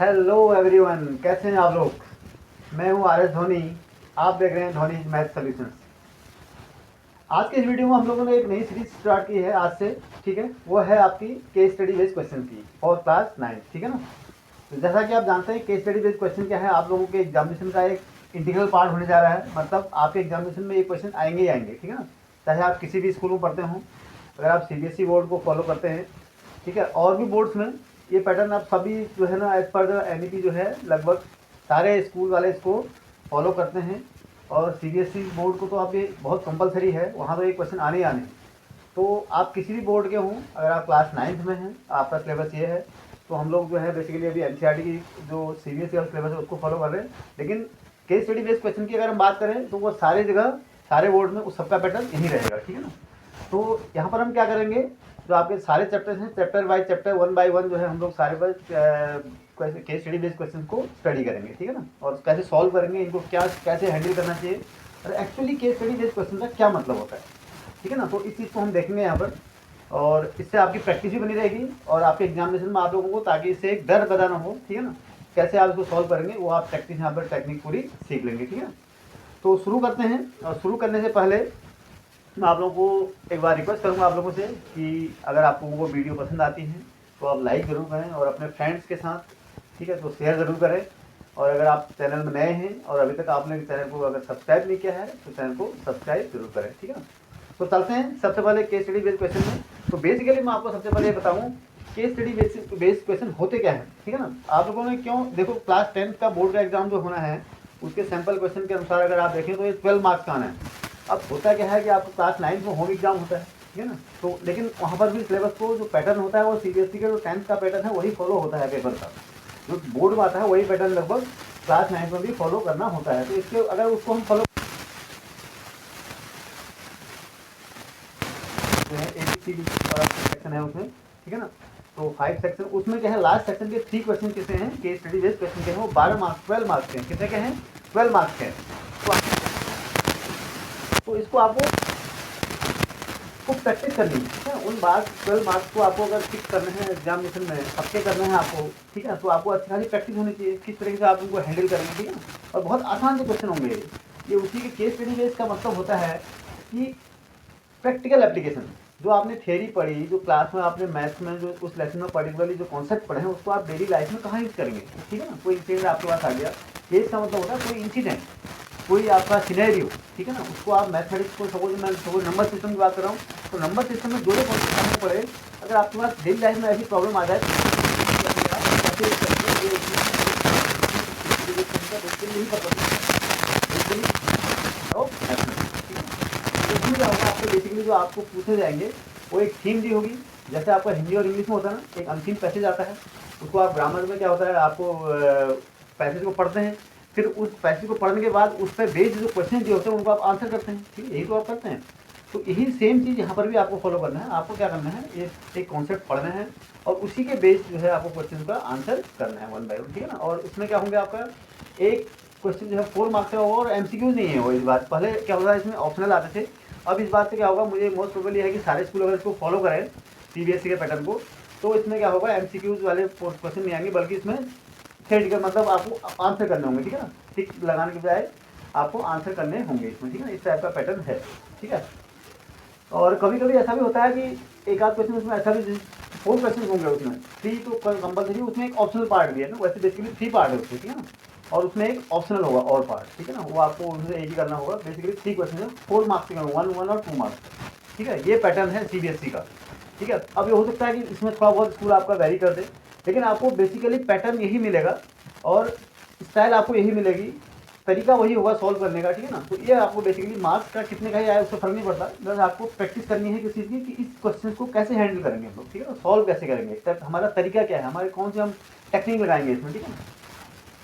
Hello everyone, कैसे हैं आप लोग। मैं हूं आर एस धोनी। आप देख रहे हैं धोनी मैथ सॉल्यूशंस। आज के इस वीडियो में हम लोगों ने एक नई सीरीज स्टार्ट की है आज से। ठीक है, वो है आपकी केस स्टडी बेस्ड क्वेश्चन की फॉर क्लास 9। ठीक है ना। तो जैसा कि आप जानते हैं केस स्टडी बेस्ड क्वेश्चन क्या है, आप लोगों के एग्जामिनेशन का एक इंटीग्रल पार्ट होने जा रहा है। मतलब आपके एग्जामिनेशन में ये क्वेश्चन आएंगे ही आएंगे। ठीक है ना। चाहे आप किसी भी स्कूल में पढ़ते हों, अगर आप सीबीएसई बोर्ड को फॉलो करते हैं, ठीक है, और भी बोर्ड्स में ये पैटर्न आप सभी जो है ना एज पर द एनईपी जो है लगभग सारे स्कूल वाले इसको फॉलो करते हैं। और सीबीएसई बोर्ड को तो आप ये बहुत कंपलसरी है, वहाँ तो ये क्वेश्चन आने ही आने। तो आप किसी भी बोर्ड के हों, अगर आप क्लास 9th में हैं, आपका सिलेबस ये है, तो हम लोग जो है बेसिकली अभी एनसीईआरटी की जो सीबीएसई का सिलेबस है उसको फॉलो कर रहे हैं। लेकिन केस स्टडी बेस्ड क्वेश्चन की अगर हम बात करें तो वो सारे जगह सारे बोर्ड में उस सबका पैटर्न यही रहेगा। ठीक है ना। तो यहाँ पर हम क्या करेंगे, जो आपके सारे चैप्टर्स हैं, चैप्टर बाय चैप्टर 1 बाय 1 जो है हम लोग सारे पर केस स्टडी बेस्ड क्वेश्चन को स्टडी करेंगे। ठीक है ना। और कैसे सॉल्व करेंगे, इनको क्या कैसे हैंडल करना चाहिए, और actually case study based question का क्या मतलब होता है। ठीक है ना। तो इस चीज़ को हम देखेंगे यहाँ पर, और इससे आपकी प्रैक्टिस भी बनी रहेगी और आपके एग्जामिनेशन में आप लोगों को, ताकि इससे एक डर पैदा ना हो। ठीक है ना। कैसे आप इसको सॉल्व करेंगे वो आप प्रैक्टिस यहाँ पर टेक्निक पूरी सीख लेंगे। ठीक है। तो शुरू करते हैं, और शुरू करने से पहले मैं आप लोगों को एक बार रिक्वेस्ट करूंगा आप लोगों से कि अगर आपको वो वीडियो पसंद आती है तो आप लाइक ज़रूर करें, और अपने फ्रेंड्स के साथ, ठीक है, तो शेयर ज़रूर करें। और अगर आप चैनल में नए हैं और अभी तक आपने चैनल को अगर सब्सक्राइब नहीं किया है तो चैनल को सब्सक्राइब जरूर करें। ठीक है ना। तो चलते हैं सबसे पहले केस स्टडी बेस्ड क्वेश्चन में। तो बेसिकली मैं आपको सबसे पहले ये बताऊँ केस स्टडी बेस्ड क्वेश्चन होते क्या है। ठीक है ना। आप लोगों ने क्यों देखो, क्लास 10th का बोर्ड का एग्जाम जो होना है उसके सैम्पल क्वेश्चन के अनुसार अगर आप देखें तो ये 12 मार्क्स का आना है। अब होता क्या है कि आपको क्लास 9 में होम एग्जाम होता है। ठीक है ना। तो लेकिन वहाँ पर भी सिलेबस को जो पैटर्न होता है वो सीबीएसई के जो 10th का पैटर्न है वही फॉलो होता है पेपर का। जो बोर्ड में आता है वही पैटर्न लगभग क्लास 9 में भी फॉलो करना होता है। तो इसके अगर उसको हम फॉलो सेक्शन है उसमें। ठीक है ना। तो 5 सेक्शन उसमें क्या है, लास्ट सेक्शन के 3 क्वेश्चन कितने हैं, केस स्टडी बेस्ड क्वेश्चन के हैं, वो 12 मार्क्स 12 मार्क्स के हैं। कितने के हैं, 12 मार्क्स के हैं। तो इसको आपको प्रैक्टिस करनी है। ठीक है। उन 12 मार्क्स को आपको अगर फिक्स करने हैं एग्जामिनेशन में, सबके करने हैं आपको, ठीक है, तो आपको अच्छी खासी प्रैक्टिस होनी चाहिए किस तरीके से आप उनको हैंडल करेंगे। ठीक है ना। और बहुत आसान से क्वेश्चन होंगे ये उसी के केस स्टडी बेस्ड का मतलब होता है कि प्रैक्टिकल एप्लीकेशन। जो आपने थ्योरी पढ़ी, जो क्लास में आपने मैथ्स में जो उस लेसन में पर्टिकुलरली जो कॉन्सेप्ट पढ़े हैं उसको आप डेली लाइफ में कहाँ यूज़ करेंगे। ठीक है ना। कोई इंसिडेंट आपके पास आ गया, केस का मतलब होता है कोई इंसिडेंट, कोई आपका सिनेरियो। ठीक है ना। उसको आप मैथमेटिक्स को सपोज नंबर सिस्टम की बात कर रहा हूँ, तो नंबर सिस्टम में जो जो कॉन्सेप्ट समझ पड़े, अगर आपके पास डेली लाइफ में ऐसी प्रॉब्लम आ जाए क्या होगा, आपको बेसिकली जो आपको पूछे जाएंगे वो एक थीम दी होगी। जैसे आपका हिंदी और इंग्लिश में होता है ना, एक अनसीन पैसेज आता है, उसको आप ग्रामर में क्या होता है, आपको पैसेज को पढ़ते हैं, फिर उस पैसेज को पढ़ने के बाद उस पर बेस्ड जो क्वेश्चन दिए होते हैं उनको आप आंसर करते हैं। ठीक है, यही तो आप करते हैं। तो यही सेम चीज़ यहाँ पर भी आपको फॉलो करना है। आपको क्या करना है, एक कॉन्सेप्ट पढ़ना है और उसी के बेस्ड जो है आपको क्वेश्चन का आंसर करना है 1 बाय 1। ठीक है ना। और उसमें क्या होंगे, आपका एक क्वेश्चन जो है 4 मार्क्स का होगा और एमसीक्यूज नहीं है वो। इस बात पहले क्या होता है, इसमें ऑप्शनल आते थे। अब इस बात से क्या होगा, मुझे मोस्ट प्रोबेबली है कि सारे स्कूल अगर इसको फॉलो करें सीबीएसई के पैटर्न को, तो इसमें क्या होगा, एमसीक्यूज वाले क्वेश्चन नहीं आएंगे, बल्कि इसमें थ्योरेटिकल मतलब आपको आंसर करने होंगे। ठीक है ना। टिक लगाने के बजाय आपको आंसर करने होंगे इसमें। ठीक है ना। इस टाइप का पैटर्न है। ठीक है। और कभी कभी ऐसा भी होता है कि एक आध क्वेश्चन उसमें ऐसा भी 4 क्वेश्चन होंगे उसमें, 3 तो कंपलसरी, उसमें एक ऑप्शनल पार्ट भी है ना। वैसे बेसिकली 3 पार्ट है उसमें। ठीक है ना। और उसमें एक ऑप्शनल होगा और पार्ट। ठीक है ना। वो आपको उनसे एक ही करना होगा। बेसिकली 3 क्वेश्चन है, 4 मार्क्स के, 1 और 2 मार्क्स। ठीक है। ये पैटर्न है सीबीएसई का। ठीक है। अब ये हो सकता है कि इसमें थोड़ा बहुत स्कूल आपका वेरी कर दे, लेकिन आपको बेसिकली पैटर्न यही मिलेगा और स्टाइल आपको यही मिलेगी, तरीका वही होगा सॉल्व करने का। ठीक है ना। तो ये आपको बेसिकली मार्क्स का कितने का ही आए उससे फर्क नहीं पड़ता, बस आपको प्रैक्टिस करनी है किसी चीज़ की कि इस क्वेश्चन को कैसे हैंडल करेंगे हम लोग। ठीक है ना। सॉल्व कैसे करेंगे, हमारा तरीका क्या है, हमारे कौन से हम टेक्निक लगाएंगे इसमें। ठीक है ना।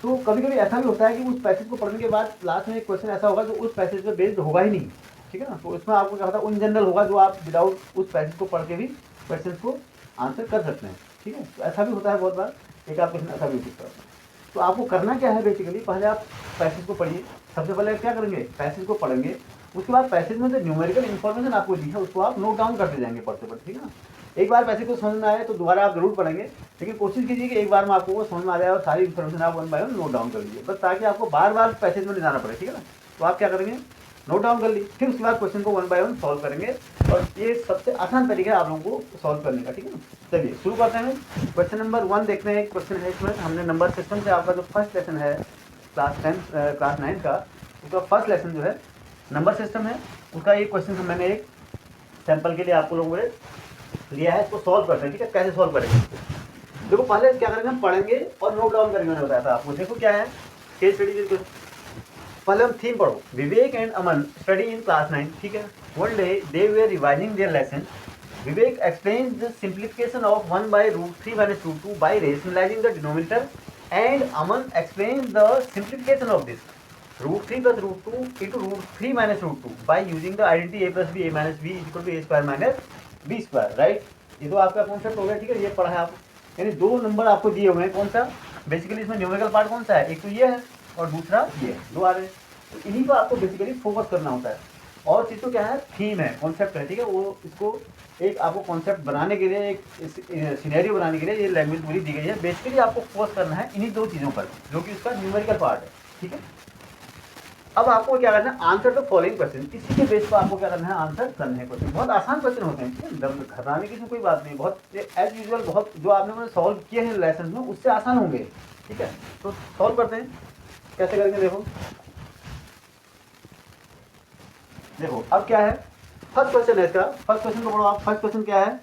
तो कभी कभी ऐसा भी होता है कि उस पैसेज को पढ़ने के बाद लास्ट में एक क्वेश्चन ऐसा होगा जो उस पैसेज पर बेस्ड होगा ही नहीं। ठीक है ना। तो इसमें आपको क्या होता है, इन जनरल होगा, जो आप विदाउट उस पैसेज को पढ़ के भी क्वेश्चन को आंसर कर सकते हैं। ठीक है। तो ऐसा भी होता है बहुत बार, एक आप क्वेश्चन ऐसा भी हो सकता है। तो आपको करना क्या है, बेसिकली पहले आप पैसेज को पढ़िए। सबसे पहले क्या करेंगे, पैसेज को पढ़ेंगे, उसके बाद पैसेज में जो न्यूमेरिकल इन्फॉर्मेशन आपको दी है उसको आप नोट डाउन करते जाएंगे पढ़ते पढ़ते। ठीक है ना। एक बार पैसे को समझ में आए तो दोबारा आप जरूर पढ़ेंगे, लेकिन कोशिश कीजिए कि एक बार में आपको वो समझ में आ जाए और सारी इन्फॉर्मेशन आप 1 बाय 1 नोट डाउन कर लीजिए, बस ताकि आपको बार बार पैसेज में नहीं जाना पड़े, ठीक है ना। तो आप क्या करेंगे, नोट डाउन कर ली, फिर उसके बाद क्वेश्चन को 1 बाय 1 सॉल्व करेंगे, और ये सबसे आसान तरीका है आप लोगों को सॉल्व करने का, ठीक है ना। चलिए शुरू करते हैं। क्वेश्चन नंबर 1 देखते हैं। क्वेश्चन है इसमें, हमने नंबर सिस्टम से आपका जो फर्स्ट लेसन है क्लास 9 का, उसका फर्स्ट लेसन जो है नंबर सिस्टम है, उसका ये क्वेश्चन मैंने एक सैंपल के लिए आपको लोगों ने लिया है, इसको सॉल्व करते हैं, ठीक है। कैसे सॉल्व करेंगे, देखो पहले क्या करेंगे, हम पढ़ेंगे और नोट डाउन करेंगे, मैंने बताया था आपको। देखो क्या है केस स्टडी, पहले हम थीम पढ़ो, Vivek and Aman study in class 9, ठीक है। One day they were revising their lesson, Vivek explains the simplification of 1 by √3 minus √2 by rationalizing the denominator, and Aman explains the simplification of this √3 plus √2 into √3 minus √2 by using the identity a plus b a minus b is equal to a square minus b square, right. ये तो आपका concept हो गया, ठीक है। ये पढ़ा है आप, यानी 2 नंबर आपको दिए हुए हैं, कौन सा, बेसिकली इसमें न्यूमेरिकल पार्ट कौन सा है, एक तो ये है और दूसरा ये, 2 आ रहे हैं, तो इन्हीं को आपको बेसिकली फोकस करना होता है। और चीज़ तो क्या है, थीम है, कॉन्सेप्ट है, ठीक है। वो इसको एक आपको कॉन्सेप्ट बनाने के लिए, एक सिनेरियो बनाने के लिए ये लैंग्वेज पूरी दी गई है। बेसिकली आपको फोकस करना है इन्हीं 2 चीज़ों पर, जो कि उसका न्यूमेरिकल पार्ट है, ठीक है। अब आपको क्या करना है, आंसर द फॉलोइंग क्वेश्चन, इसी के बेस पर आपको क्या करना है, आंसर करने हैं क्वेश्चन। बहुत आसान क्वेश्चन होते हैं, ठीक है, घबराने की इसमें कोई बात नहीं, बहुत एज यूजुअल, बहुत जो आपने सॉल्व किए हैं लेसन में उससे आसान होंगे, ठीक है। तो सॉल्व करते हैं, कैसे करेंगे, देखो अब क्या है, फर्स्ट क्वेश्चन है इसका, फर्स्ट क्वेश्चन को पढ़ो आप। फर्स्ट क्वेश्चन क्या है,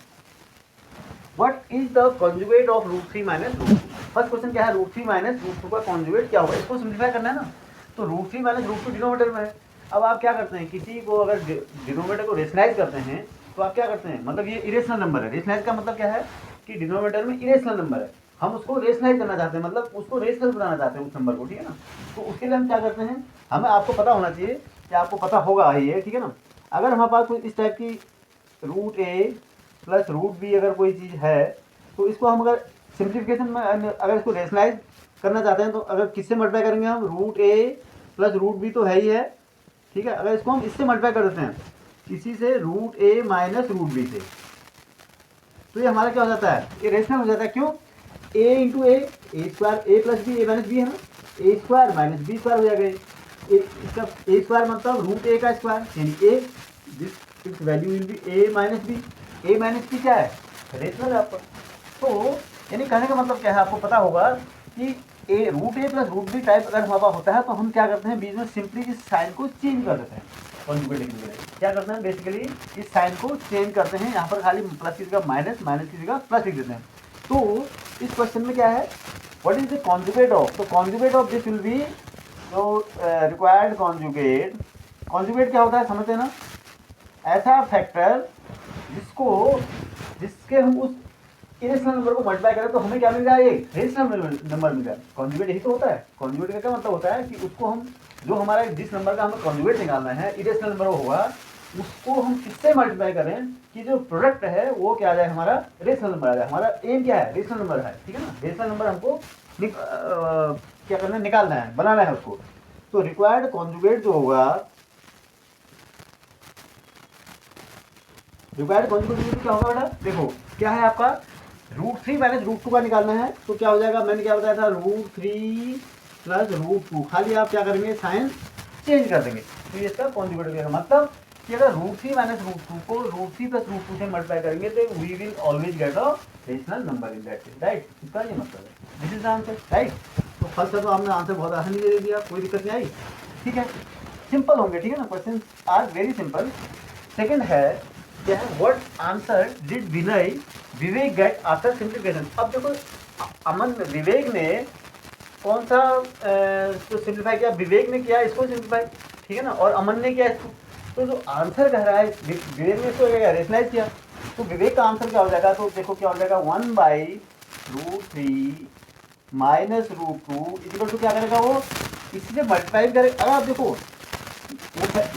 what is the conjugate of √3 minus √2। First question क्या है, √3 minus √2 का कॉन्जुगेट क्या होगा, इसको सिंप्लीफाई करना है ना। तो √3 minus √2 डिनोमिनेटर में है। अब आप क्या करते हैं, किसी को अगर डिनोमिनेटर को रेशनलाइज करते हैं तो आप क्या करते हैं, मतलब ये इरेशनल नंबर है, रेशनलाइज का मतलब क्या है कि डिनोमिनेटर में इरेशनल नंबर है, हम उसको रेशनलाइज करना चाहते हैं, मतलब उसको रेशनल बनाना चाहते हैं उस नंबर को, ठीक है ना। तो उसके लिए हम क्या करते हैं, हमें आपको पता होना चाहिए कि आपको पता होगा ये, ठीक है ना। अगर हमारे पास कोई इस टाइप की √a प्लस √b अगर कोई चीज़ है, तो इसको हम अगर सिंप्लीफिकेशन में अगर इसको रेशनलाइज करना चाहते हैं तो अगर किससे मल्टीप्लाई करेंगे हम, √a प्लस √b तो है ही है, ठीक है। अगर इसको हम इससे मल्टीप्लाई कर देते हैं, किसी से √a माइनस √b से, तो ये हमारा क्या हो जाता है, ये रेशनल हो जाता है। क्यों, a into a square, a plus B, a minus b है ना, a square minus b square हो जाएगा। इसका a स्क्वायर मतलब √a का स्क्वायर, यानी a, this it's value will be a minus b. a minus B क्या है, रेशनल है आपका। तो यानी कहने का मतलब क्या है, आपको पता होगा कि √a प्लस √b टाइप अगर हमारे पास होता है तो हम क्या करते हैं, बीच में सिंपली इस साइन को चेंज कर देते हैं, कॉन्जुगेट लिखने के लिए क्या करते हैं, बेसिकली इस साइन को चेंज करते हैं, यहाँ पर खाली प्लस की जगह माइनस, माइनस की जगह प्लस लिख देते हैं। तो इस क्वेश्चन में क्या है, what is the conjugate of, तो conjugate of this will be, तो रिक्वायर्ड कॉन्जुगेट, कॉन्जुगेट क्या होता है समझते हैं ना, ऐसा फैक्टर जिसके हम उस इरेशनल नंबर को मल्टीप्लाई करें तो हमें क्या मिल जाए, एक रेशनल नंबर मिल जाए। कॉन्जुगेट यही तो होता है। कॉन्जुगेट का क्या मतलब होता है कि उसको हम, जो हमारा जिस नंबर का हमें कॉन्जुगेट निकालना है, इरेशनल नंबर होगा, उसको हम किससे मल्टीप्लाई करें कि जो प्रोडक्ट है वो क्या आ जाए, हमारा रेशनल नंबर आ जाए। हमारा एम क्या है, रेशनल नंबर है, ठीक है ना। रेशनल नंबर हमको क्या करना है, निकालना है, बनाना है उसको। तो रिक्वायर्ड कॉन्जुगेट जो होगा, रिक्वायर्ड कॉन्जुगेट क्या होगा बेटा, देखो क्या है आपका, √3 माइनस √2 का निकालना है। तो क्या हो जाएगा, मैंने क्या बताया था, √3 प्लस √2, खाली आप क्या करेंगे, साइन चेंज कर देंगे, तो ये इसका कॉन्जुगेट हो जाएगा। मतलब कि अगर √3 माइनस √2 को √3 प्लस √2 से मल्टीप्लाई करेंगे तो we will always get a rational number in that case, right. इसका ये मतलब है, this is the answer, right. तो फर्स्ट का तो हमने आंसर बहुत आसानी से दे दिया, कोई दिक्कत नहीं आई, ठीक है, सिंपल होंगे, ठीक है ना, question are very simple. Second है क्या है, what answer did Vivek get after simplification. अब देखो विवेक ने कौन सा तो सिंप्लीफाई किया, विवेक ने किया इसको सिंप्लीफाई, ठीक है ना, और अमन ने किया इसको। तो जो आंसर कह रहा है, विवेक ने इसको रेशनलाइज किया, तो विवेक का आंसर क्या हो जाएगा, तो देखो क्या हो जाएगा, 1 by √3 माइनस √2 इक्वल टू क्या करेगा वो, इसी से मल्टीप्लाई करेगा। अगर आप देखो वो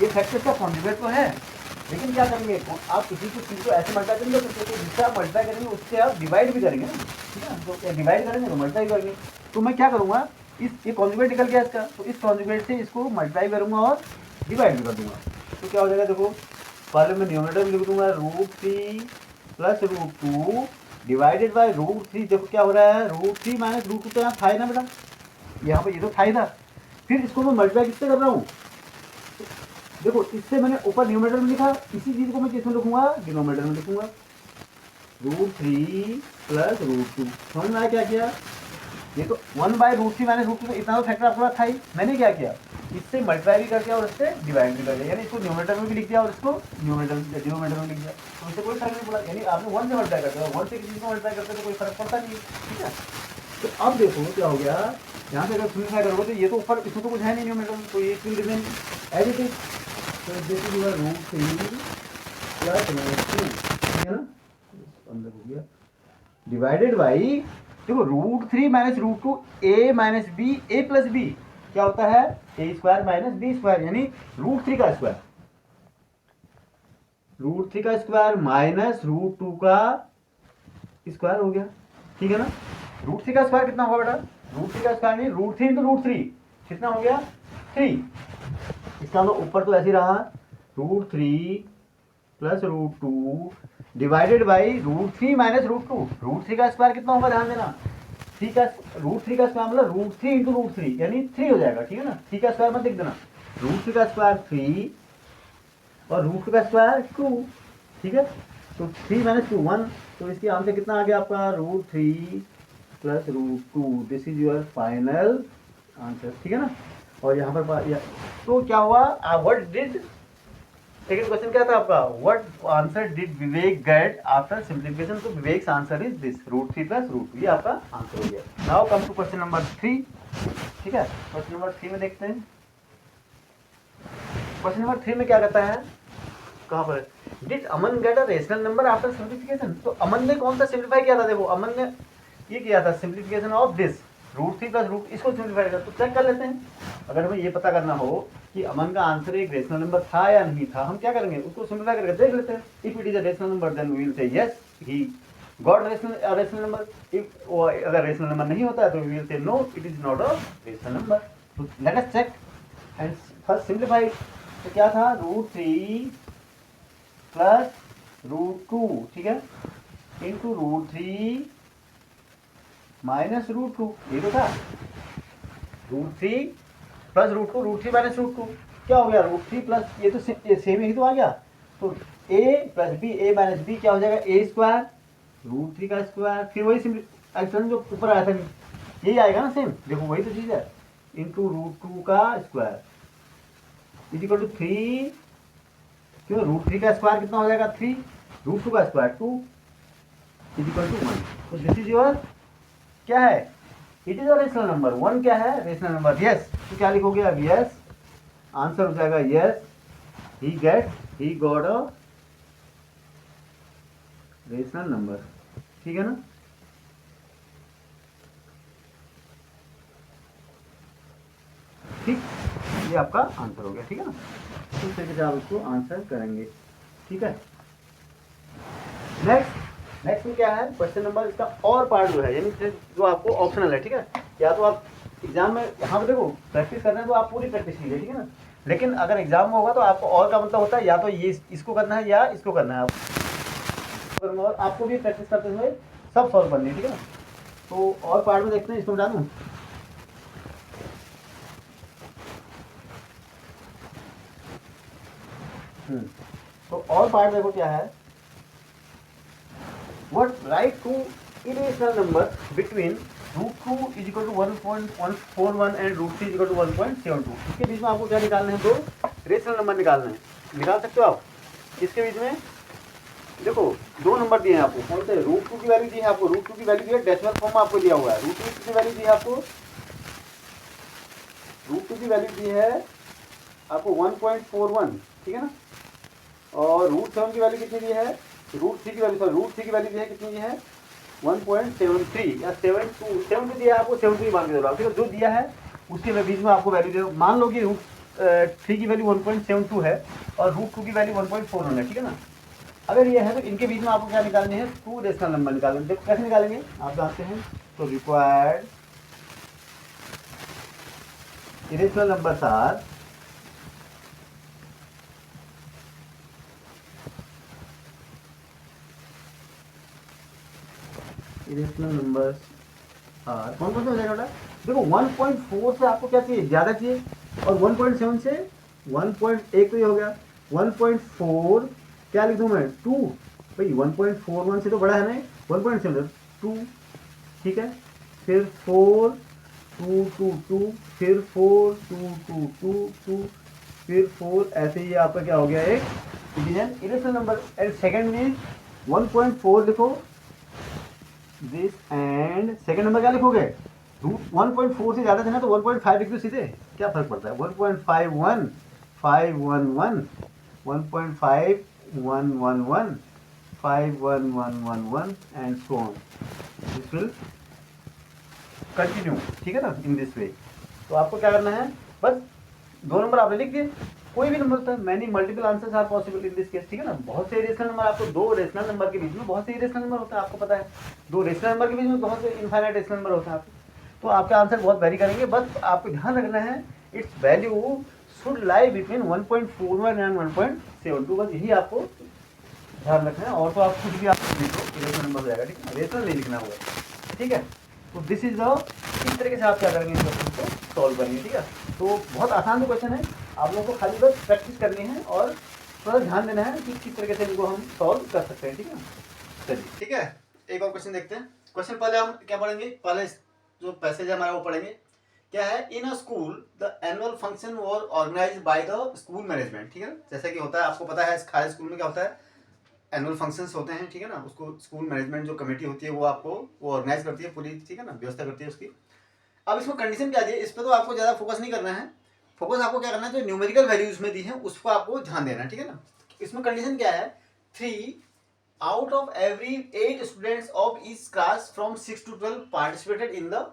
ये फैक्टर का कॉन्जुगेट तो है, लेकिन क्या करेंगे, आप किसी को चीज़ को ऐसे मल्टीप्लाई करेंगे तो जिससे आप मल्टीप्लाई करेंगे उससे आप डिवाइड भी करेंगे ना, ठीक है ना। तो डिवाइड करेंगे तो मल्टीप्लाई करेंगे। तो मैं क्या करूँगा, ये कॉन्जुगेट निकल गया इसका, तो इस कॉन्जुगेट से इसको मल्टीप्लाई करूँगा और डिवाइड भी कर दूँगा। तो क्या हो जाएगा, देखो पहले मैं न्यूमरेटर में लिख दूँगा √3 प्लस √2 डिवाइडेड बाय √3। देखो क्या हो रहा है, √3 माइनस √2 तो यहाँ था ही ना बेटा, यहाँ पर ये तो था ही था। फिर इसको मैं मल्टीप्लाई किससे कर रहा हूँ, देखो इससे मैंने ऊपर न्यूमरेटर में लिखा, इसी चीज को मैं किसमें लिखूंगा, डिनोमिनेटर में लिखूंगा। √3 प्लस √2, समझ में आया क्या किया, ये तो 1/√3 माइनस √2 तो इतना तो फैक्टर आपके पास था ही। मैंने क्या किया, इससे मल्टीप्लाई भी कर दिया और इससे डिवाइड भी कर दिया, यानी इसको न्यूमरेटर में भी लिख दिया और इसको डिनोमिनेटर में लिख दिया, तो इससे कोई फर्क नहीं पड़ा। यानी आपने 1 से मल्टीप्लाई करते हो, 1 से किसी को मल्टीप्लाई करते तो कोई फर्क पड़ता नहीं है, ठीक है। तो अब देखो क्या हो गया, यहाँ से अगर सिंप्लीफाई करोगे तो ये तो ऊपर इसमें तो कुछ है नहीं न्यूमरेटर में, तो ये will remain as it is. तो दिस इज योर √3 प्लस √2, ठीक है ना, अंदर हो गया डिवाइडेड बाई, देखो √3 minus √2 a minus b, a plus b क्या होता है, a square minus b square, यानी √3 का स्क्वायर, √3 का स्क्वायर माइनस √2 का स्क्वायर हो गया, ठीक है ना। √3 का स्क्वायर कितना होगा बेटा, √3 का स्क्वायर नहीं, √3 इंटू √3 कितना हो गया 3, इसका मतलब ऊपर तो ऐसे रहा √3 प्लस √2 डिवाइडेड बाई √3 माइनस √2, √3 का स्क्वायर कितना होगा ध्यान देना, √3 का स्क्वायर मतलब √3 इंटू √3 यानी 3 हो जाएगा, ठीक है ना। 3 का स्क्वायर मत लिख देना, √3 का स्क्वायर 3 और √2 का स्क्वायर 2, ठीक है। तो 3 माइनस 2 1, तो इसके आंसर कितना आ गया आपका √3 plus √2, this is your final answer, ठीक है ना। और यहाँ पर तो क्या हुआ, व्हाट डिड, सेकंड क्वेश्चन क्या था आपका, what answer did Vivek get after simplification, तो Vivek answer is this √3 plus √2, ये आपका आंसर हो गया। Now come to question number 3, ठीक है। क्वेश्चन नंबर 3 में देखते हैं, क्वेश्चन नंबर 3 में क्या कहता है, कहाँ पर, did Aman gate a rational number after simplification, तो अमन ने कौन सा सिंप्लीफाई किया था, देखो अमन ने ये किया था सिंप्लीफिकेशन ऑफ दिस √3 प्लस √2, इसको सिंप्लीफाई कर, तो चेक कर लेते हैं। अगर हमें ये पता करना हो कि अमन का आंसर एक रेशनल नंबर था या नहीं था, हम क्या करेंगे, उसको सिंप्लीफाई करके देख लेते हैं। If it is a rational number then we will say yes he got rational number, if अगर रेशनल नंबर नहीं होता है तो we will say no it is not a rational number. तो let us check and first simplify, तो क्या था √3 plus √2, ठीक है, इंटू √3 माइनस √2, ये तो था √3 प्लस √2, √3 माइनस √2 क्या हो गया, √3 प्लस ये तो सेम ही तो आ गया, तो a plus B, a minus B क्या हो जाएगा a स्क्वायर √3 का स्क्वायर, फिर वही एक्सप्रेशन जो ऊपर आया था यही आएगा ना सेम, देखो वही तो चीज़ है, इंटू √2 का स्क्वायर इज इक्वल टू 3, क्यों √3 का स्क्वायर कितना हो जाएगा 3, √2 का स्क्वायर 2 इज इक्वल टू 1, तो दिस इज योर क्या है, it is a rational number, 1 क्या है रेशनल नंबर, यस। तो क्या लिखोगे अब, यस आंसर हो जाएगा yes he got a rational number, ठीक है ना। ठीक, ये आपका आंसर हो गया, ठीक है ना। इस तरीके से आप इसको आंसर करेंगे, ठीक है। नेक्स्ट में क्या है, क्वेश्चन नंबर इसका और पार्ट जो है, यानी जो आपको ऑप्शनल है, ठीक है, या तो आप एग्जाम में यहाँ पे देखो प्रैक्टिस कर रहे हैं तो आप पूरी प्रैक्टिस कीजिए, ठीक है ना। लेकिन अगर एग्जाम में होगा तो आपको और का मतलब होता है या तो ये इसको करना है या इसको करना है, और आपको भी प्रैक्टिस करते हुए सब सॉल्व करनी है, ठीक है ना। तो और पार्ट में देखते हैं, इसको बता दूँ, तो और पार्ट देखो क्या है, what write two irrational numbers between √2 is equal to 1.141 and √3 is equal to 1.72, इसके बीच में आपको क्या निकालना है, दो रेशनल नंबर निकालना है, निकाल सकते हो आप। इसके बीच में देखो दो नंबर दिए हैं आपको, कौन से, √2 की वैल्यू दी है आपको, √2 की वैल्यू दी है डेसिमल फॉर्म में आपको दिया हुआ है, √2 की वैल्यू दी है आपको, √2 की वैल्यू दी है आपको 1.41, ठीक है ना। और √7 की वैल्यू कितनी दी है, √3 की वैल्यू, √3 की वैल्यू दी है कितनी दी है 1.73 या 72 दिया है आपको, 73 मान के दो, ठीक है, जो दिया है उसके बीच में आपको वैल्यू दे, मान लो कि √3 की वैल्यू 1.72 है और √2 की वैल्यू 1.41 है, ठीक है ना। अगर ये है तो इनके बीच में आपको क्या निकालने हैं, टू रेशनल नंबर निकालने, देखो कैसे निकालेंगे आप जानते हैं, तो required irrational numbers are irrational numbers are कौन कौन से हो जाएगा बेटा? देखो 1.4 से आपको क्या चाहिए, ज़्यादा चाहिए, और 1.7 से 1.1 तो ये हो गया, 1.4 क्या लिख दूँ मैं, 2, भाई 1.41 से तो बड़ा है ना, 1.7 2, ठीक है, फिर 4 2 2 2, फिर 4 2 2 2 2, फिर 4, ऐसे ही आपका क्या हो गया, एक division irrational number. And second में 1.4 लिखो दिस, एंड सेकंड नंबर क्या लिखोगे, 1.4 से ज़्यादा थे ना तो 1.5 लिख दो सीधे, क्या फर्क पड़ता है, 1.51 511 1.5 111 51111 and so on, this will continue, ठीक है ना, इन दिस वे। तो आपको क्या करना है, बस 2 नंबर आपने लिख दिए, कोई भी नंबर होता है, many multiple answers are possible in this case, ठीक है ना। बहुत से रेशनल नंबर, आपको 2 रेशनल नंबर के बीच में बहुत से रेशनल नंबर होता है, आपको पता है, 2 रेशनल नंबर के बीच में बहुत से इनफाइनाइट रेशनल नंबर होते हैं आपके, तो आपका आंसर बहुत वेरी करेंगे। बस आपको ध्यान रखना है, it's value should lie between 1.41 and 1.72, बस यही आपको ध्यान रखना है, और तो आप कुछ भी आप लिखो रेशनल नंबर हो जाएगा, ठीक है, रेशनल नहीं लिखना होगा, ठीक है। तो दिस इज द, इस तरीके से आप क्या करेंगे, इस क्वेश्चन को सॉल्व करेंगे, ठीक है। तो बहुत आसान क्वेश्चन है, आप लोगों को खाली बस प्रैक्टिस करनी है और थोड़ा ध्यान देना है कि किस तरीके से इनको हम सॉल्व कर सकते हैं, ठीक है। चलिए ठीक है, एक और क्वेश्चन देखते हैं। क्वेश्चन पहले हम क्या पढ़ेंगे, पहले जो पैसेज है हमारा वो पढ़ेंगे। क्या है, in a school the annual function was organised by the school management, ठीक है, जैसा कि होता है आपको पता है हाई स्कूल में क्या होता है, एनुअल फंक्शंस होते हैं, ठीक है ना, उसको स्कूल मैनेजमेंट जो कमेटी होती है वो आपको वो ऑर्गेनाइज करती है पूरी, ठीक है ना, व्यवस्था करती है उसकी। अब इसमें कंडीशन क्या दी है, इस पर तो आपको ज़्यादा फोकस नहीं करना है, फोकस आपको क्या करना है, जो न्यूमेरिकल वैल्यूज में दी है उसको आपको ध्यान देना है, ठीक है ना। इसमें कंडीशन क्या है, 3 out of every 8 students of each class from 6 to 12 participated in the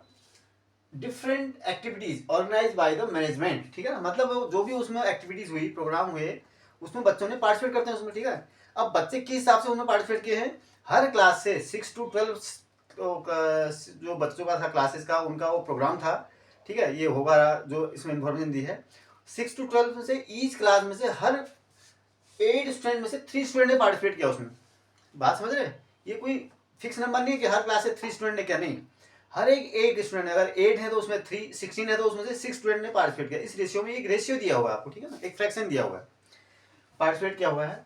different activities organise by the management, ठीक है ना, मतलब जो भी उसमें एक्टिविटीज हुई, प्रोग्राम हुए, उसमें बच्चों ने पार्टिसिपेट करते हैं उसमें, ठीक है। अब बच्चे किस हिसाब से उन्होंने पार्टिसिपेट किए हैं, हर क्लास से 6 to 12 जो बच्चों का था क्लासेस का, उनका वो प्रोग्राम था, ठीक है, ये होगा जो इसमें इन्फॉर्मेशन दी है। 6 to 12 में से ईच क्लास में से हर 8 स्टूडेंट में से 3 स्टूडेंट ने पार्टिसिपेट किया उसमें, बात समझ रहे, ये कोई फिक्स नंबर नहीं है कि हर क्लास से 3 स्टूडेंट ने क्या, नहीं, हर एक स्टूडेंट, अगर 8 है तो उसमें 3, 16 है तो उसमें से 6 स्टूडेंट ने पार्टिसिपेट किया, इस रेशियो में एक रेशियो दिया हुआ है आपको, ठीक है ना, एक फ्रैक्शन दिया हुआ है, पार्टिसिपेट किया हुआ है,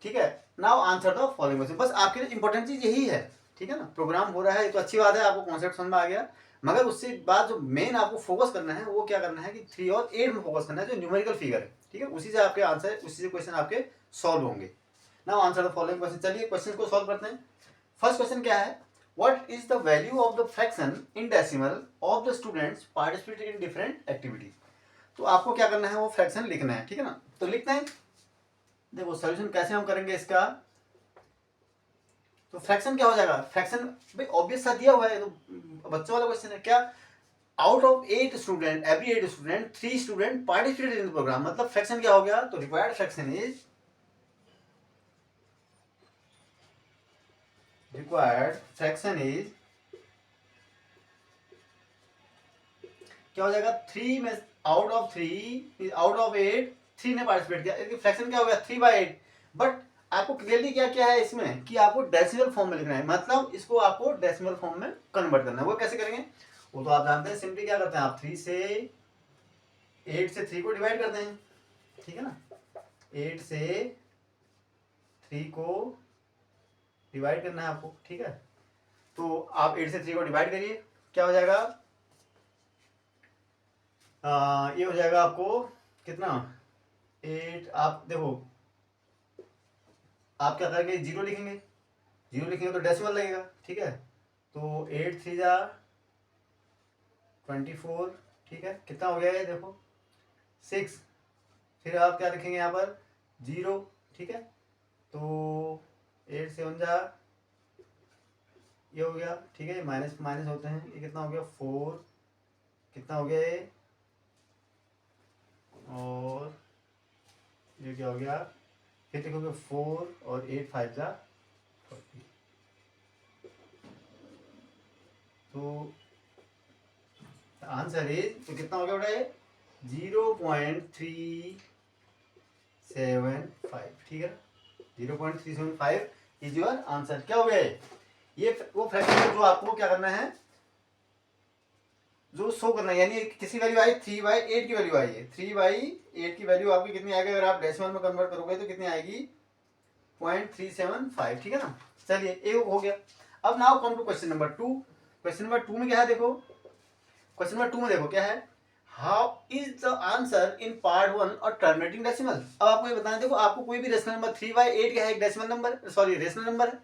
ठीक है। Now answer the following question, बस आपके लिए इंपॉर्टेंट चीज यही है, ठीक है ना, प्रोग्राम हो रहा है तो अच्छी बात है, आपको कॉन्सेप्ट समझ में आ गया, मगर उससे बाद जो मेन आपको फोकस करना है वो क्या करना है कि 3 और 8 में फोकस करना है, जो न्यूमेरिकल फिगर है, ठीक है, उसी से आपके आंसर, उसी से क्वेश्चन आपके सॉल्व होंगे। Now answer the following question, चलिए क्वेश्चन को सॉल्व करते हैं। फर्स्ट क्वेश्चन क्या है, what is the value of the fraction in decimal of the students participated in different activities. तो आपको क्या करना है, वो फ्रैक्शन लिखना है, ठीक है ना, तो लिखते हैं। देखो सोल्यूशन कैसे हम करेंगे इसका, तो फ्रैक्शन क्या हो जाएगा, फ्रैक्शन भाई ऑब्वियस सा दिया हुआ है, तो बच्चों वाला क्वेश्चन है, क्या out of 8 student, every 8 student 3 student participated in the programme, मतलब फ्रैक्शन क्या हो गया, तो required fraction is, required fraction is क्या हो जाएगा, 3 में आउट ऑफ 3, आउट ऑफ 8 3 ने पार्टिसिपेट किया, फ्रैक्शन क्या हो गया 3/8। बट आपको क्लियरली क्या क्या है इसमें कि आपको डेसिमल फॉर्म में लिखना है, मतलब इसको आपको डेसिमल फॉर्म में कन्वर्ट करना है, वो कैसे करेंगे, वो तो आप जानते हैं, सिंपली क्या करते हैं आप 3 से 8 से 3 को डिवाइड करते हैं, ठीक है ना, 8 से 3 को डिवाइड करना है आपको, ठीक है, तो आप 8 से 3 को डिवाइड करिए, क्या हो जाएगा, ये हो जाएगा आपको कितना, 8, आप देखो आप क्या करेंगे, 0 लिखेंगे, 0 लिखेंगे तो डेसिमल लगेगा, ठीक है, तो 8 3 जा 24, ठीक है, कितना हो गया ये देखो 6, फिर आप क्या लिखेंगे यहाँ पर 0, ठीक है, तो 8 से 1 जा ये हो गया, ठीक है, माइनस माइनस होते हैं, ये कितना हो गया 4, कितना हो गया ये, और ये क्या हो गया, फिर देखोगे 4 और 8 5 जा 40, तो आंसर इज, तो कितना हो गया बेटा ये 0.375, ठीक है, 0.375 इज योर आंसर, क्या हो गया ये वो फ्रैक्शन है जो आपको क्या करना है, जो शो करना है, यानी किसी वैल्यू आई 3/8 की वैल्यू आई है, 3/8 की वैल्यू आपकी कितनी आएगी, अगर आप डेसिमल में कन्वर्ट करोगे तो कितनी आएगी 0.375, ठीक है ना। चलिए एक हो गया। अब now come to question number 2। Question number 2 में क्या है, देखो क्वेश्चन नंबर 2 में देखो क्या है, how is the answer in part 1 और टर्मिनेटिंग डेसिमल। अब आपको ये बताना, देखो आपको कोई भी रेशनल नंबर 3/8 क्या है, एक decimal number, sorry rational number है,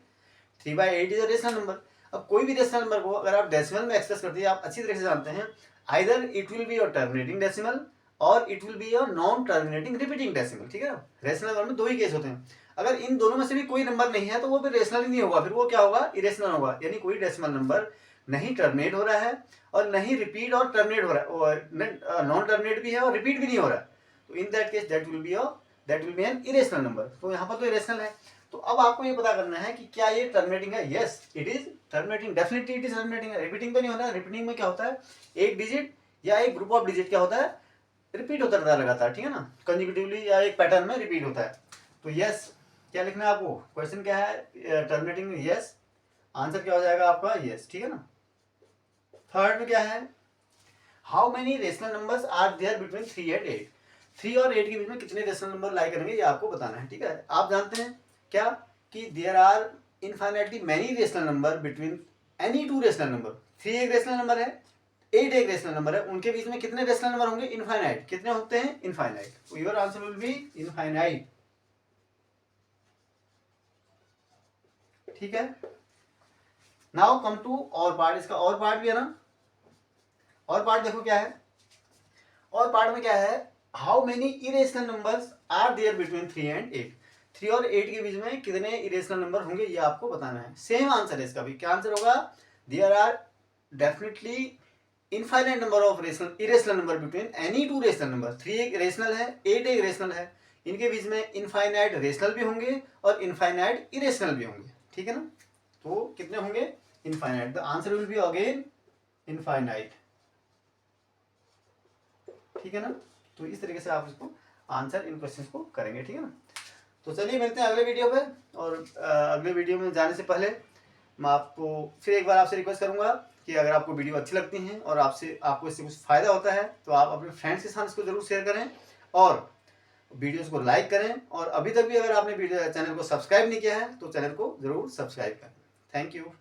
3/8 इज अ रेशनल नंबर। अब कोई भी रेशनल नंबर को अगर आप डेसिमल में एक्सप्रेस करते हैं, आप अच्छी तरह से जानते हैं, either it will be your terminating decimal और it will be your non terminating repeating decimal, ठीक है ना। रेशनल नंबर में दो ही केस होते हैं, अगर इन दोनों में से भी कोई नंबर नहीं है तो वो फिर रेशनल ही नहीं होगा, फिर वो क्या होगा, इरेशनल होगा, यानी कोई डेसिमल नंबर नहीं टर्मिनेट हो रहा है और नहीं रिपीट और टर्मिनेट हो रहा है, नॉन टर्मिनेट भी है और रिपीट भी नहीं हो रहा है, तो इन that case that will be an irrational number. तो यहाँ पर तो इरेशनल है, तो अब आपको ये पता करना है कि क्या ये टर्मिनेटिंग है। Yes it is terminating, definitely it is terminating है, रिपीटिंग तो नहीं होता है। रिपीटिंग में क्या होता है, एक डिजिट या एक ग्रुप ऑफ डिजिट क्या होता है, रिपीट होता रहता है लगातार, ठीक है ना, कंजिक्यूटिवली या एक पैटर्न में रिपीट होता है। तो यस क्या लिखना है आपको, क्वेश्चन क्या है टर्मिनेटिंग, यस आंसर क्या हो जाएगा आपका यस, ठीक है ना। थर्ड में क्या है, how many rational numbers are there between 3 and 8। 3 और 8 के बीच में कितने रेशनल नंबर लाई करेंगे ये आपको बताना है, ठीक है। आप जानते हैं क्या कि there are infinitely many rational number between any two rational number. 3 एक रेशनल नंबर है, 8 एक रेशनल नंबर है, उनके बीच में कितने रेशनल नंबर होंगे, इनफाइनाइट। कितने होते हैं, infinite. Your answer will be infinite, ठीक है। नाउ कम टू और पार्ट, इसका और पार्ट भी है ना, और पार्ट देखो क्या है, और पार्ट में क्या है, how many irrational numbers are there between 3 and 8। 3 और 8 के बीच में कितने इरेशनल नंबर होंगे ये आपको बताना है। सेम आंसर है इसका भी, क्या आंसर होगा, there are definitely infinite number of irrational number between any two rational number. 3 एक रेशनल है, 8 एक रेशनल है, इनके बीच में इनफाइनाइट रेशनल भी होंगे और इनफाइनाइट इरेशनल भी होंगे, ठीक है ना। तो कितने होंगे, infinite, the answer will be again infinite, ठीक है ना। तो इस तरीके से आप इसको आंसर इन क्वेश्चन को करेंगे, ठीक है ना। तो चलिए मिलते हैं अगले वीडियो पे, और अगले वीडियो में जाने से पहले मैं आपको फिर एक बार आपसे रिक्वेस्ट करूंगा कि अगर आपको वीडियो अच्छी लगती हैं और आपको इससे कुछ फ़ायदा होता है तो आप अपने फ्रेंड्स के साथ इसको जरूर शेयर करें और वीडियोज़ को लाइक करें, और अभी तक भी अगर आपने चैनल को सब्सक्राइब नहीं किया है तो चैनल को जरूर सब्सक्राइब करें। Thank you.